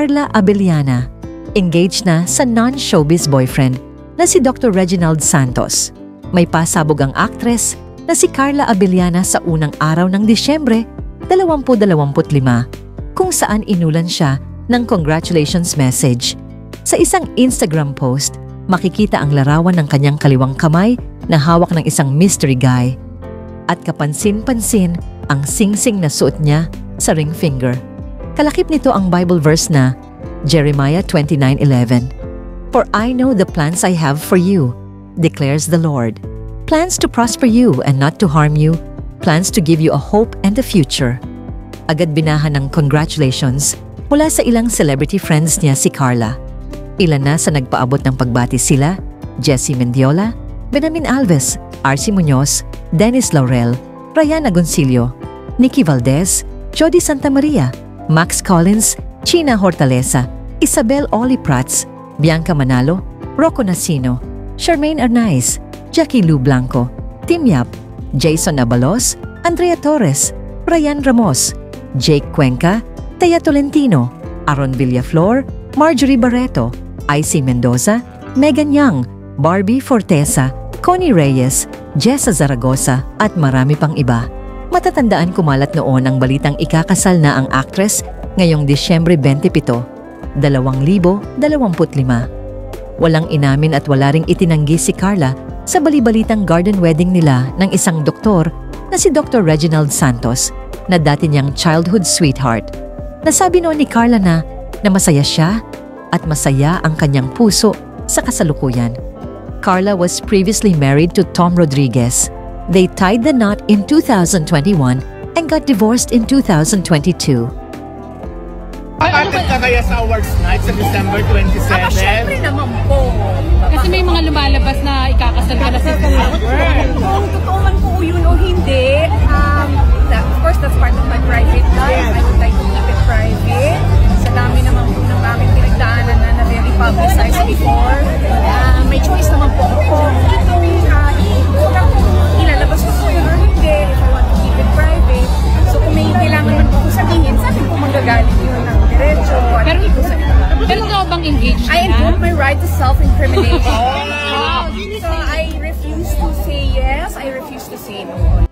Carla Abellana, engaged na sa non-showbiz boyfriend na si Dr. Reginald Santos. May pasabog ang aktres na si Carla Abellana sa unang araw ng Disyembre 2025, kung saan inulan siya ng congratulations message. Sa isang Instagram post, makikita ang larawan ng kanyang kaliwang kamay na hawak ng isang mystery guy. At kapansin-pansin ang singsing na suot niya sa ring finger. Kalakip nito ang Bible verse na Jeremiah 29:11. For I know the plans I have for you, declares the Lord. Plans to prosper you and not to harm you, plans to give you a hope and a future. Agad binahan ng congratulations mula sa ilang celebrity friends niya si Carla. Ilan na sa nagpaabot ng pagbati sila, Jessie Mendiola, Benamin Alves, RC Muñoz, Dennis Laurel, Ryan Agoncillo, Nikki Valdez, Jody Santa Maria, Max Collins, China Hortaleza, Isabel Oli Prats, Bianca Manalo, Rocco Nasino, Charmaine Arnaiz, Jackie Lou Blanco, Tim Yap, Jason Abalos, Andrea Torres, Ryan Ramos, Jake Cuenca, Thea Tolentino, Aaron Villaflor, Marjorie Barreto, IC Mendoza, Megan Young, Barbie Fortesa, Connie Reyes, Jessa Zaragoza at marami pang iba. Matatandaan kumalat noon ang balitang ikakasal na ang aktres ngayong Disyembre 27, 2025. Walang inamin at wala ring itinanggi si Carla sa bali-balitang garden wedding nila ng isang doktor na si Dr. Reginald Santos na dati niyang childhood sweetheart. Nasabi noon ni Carla na masaya siya at masaya ang kanyang puso sa kasalukuyan. Carla was previously married to Tom Rodriguez. They tied the knot in 2021 and got divorced in 2022. Attend ka kaya sa awards night sa December 27? Siyempre naman po. Kasi may mga lumalabas na ikakasal ka na sa Kung totoo man po yun o hindi, of course that's part of my private life. I would like to keep it private. Sa dami naman po ng aming pinagdaanan na very publicized before. May choice naman po ako kung ilalabas ko po yun or hindi, if I want to keep it private. So kung may kailangan man po sabihin, sa akin po manggagaling yun ng diretso. Pero ikaw bang engaged I invoke my right to self-incrimination. So I refuse to say yes, I refuse to say no.